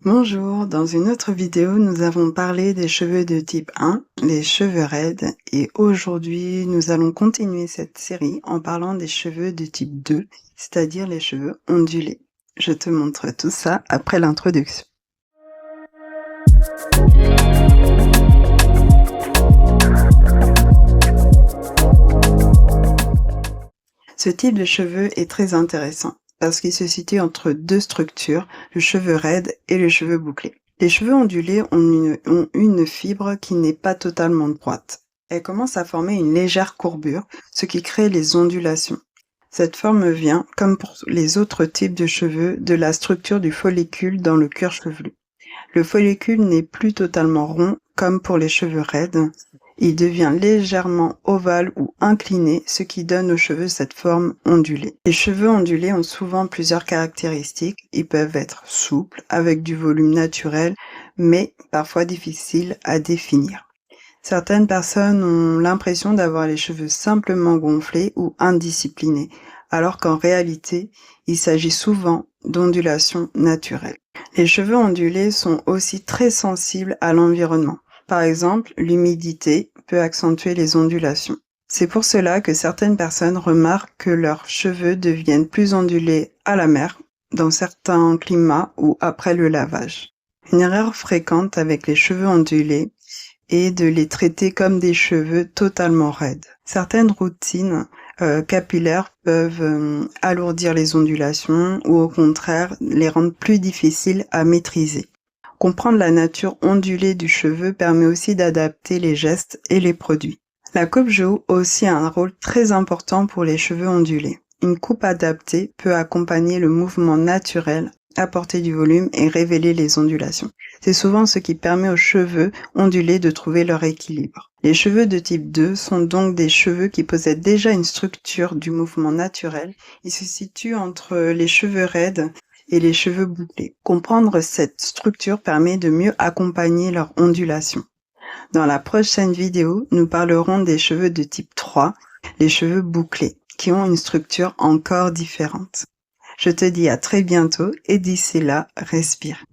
Bonjour, dans une autre vidéo, nous avons parlé des cheveux de type 1, les cheveux raides, et aujourd'hui, nous allons continuer cette série en parlant des cheveux de type 2, c'est-à-dire les cheveux ondulés. Je te montre tout ça après l'introduction. Ce type de cheveux est très intéressant parce qu'il se situe entre deux structures, le cheveu raide et le cheveu bouclé. Les cheveux ondulés ont une fibre qui n'est pas totalement droite. Elle commence à former une légère courbure, ce qui crée les ondulations. Cette forme vient, comme pour les autres types de cheveux, de la structure du follicule dans le cuir chevelu. Le follicule n'est plus totalement rond, comme pour les cheveux raides. Il devient légèrement ovale ou incliné, ce qui donne aux cheveux cette forme ondulée. Les cheveux ondulés ont souvent plusieurs caractéristiques. Ils peuvent être souples, avec du volume naturel, mais parfois difficiles à définir. Certaines personnes ont l'impression d'avoir les cheveux simplement gonflés ou indisciplinés, alors qu'en réalité, il s'agit souvent d'ondulations naturelles. Les cheveux ondulés sont aussi très sensibles à l'environnement. Par exemple, l'humidité peut accentuer les ondulations. C'est pour cela que certaines personnes remarquent que leurs cheveux deviennent plus ondulés à la mer, dans certains climats ou après le lavage. Une erreur fréquente avec les cheveux ondulés est de les traiter comme des cheveux totalement raides. Certaines routines capillaires peuvent alourdir les ondulations ou au contraire les rendre plus difficiles à maîtriser. Comprendre la nature ondulée du cheveu permet aussi d'adapter les gestes et les produits. La coupe joue aussi un rôle très important pour les cheveux ondulés. Une coupe adaptée peut accompagner le mouvement naturel, apporter du volume et révéler les ondulations. C'est souvent ce qui permet aux cheveux ondulés de trouver leur équilibre. Les cheveux de type 2 sont donc des cheveux qui possèdent déjà une structure du mouvement naturel. Ils se situent entre les cheveux raides et les cheveux bouclés. Comprendre cette structure permet de mieux accompagner leur ondulation. Dans la prochaine vidéo, nous parlerons des cheveux de type 3, les cheveux bouclés, qui ont une structure encore différente. Je te dis à très bientôt et d'ici là, respire.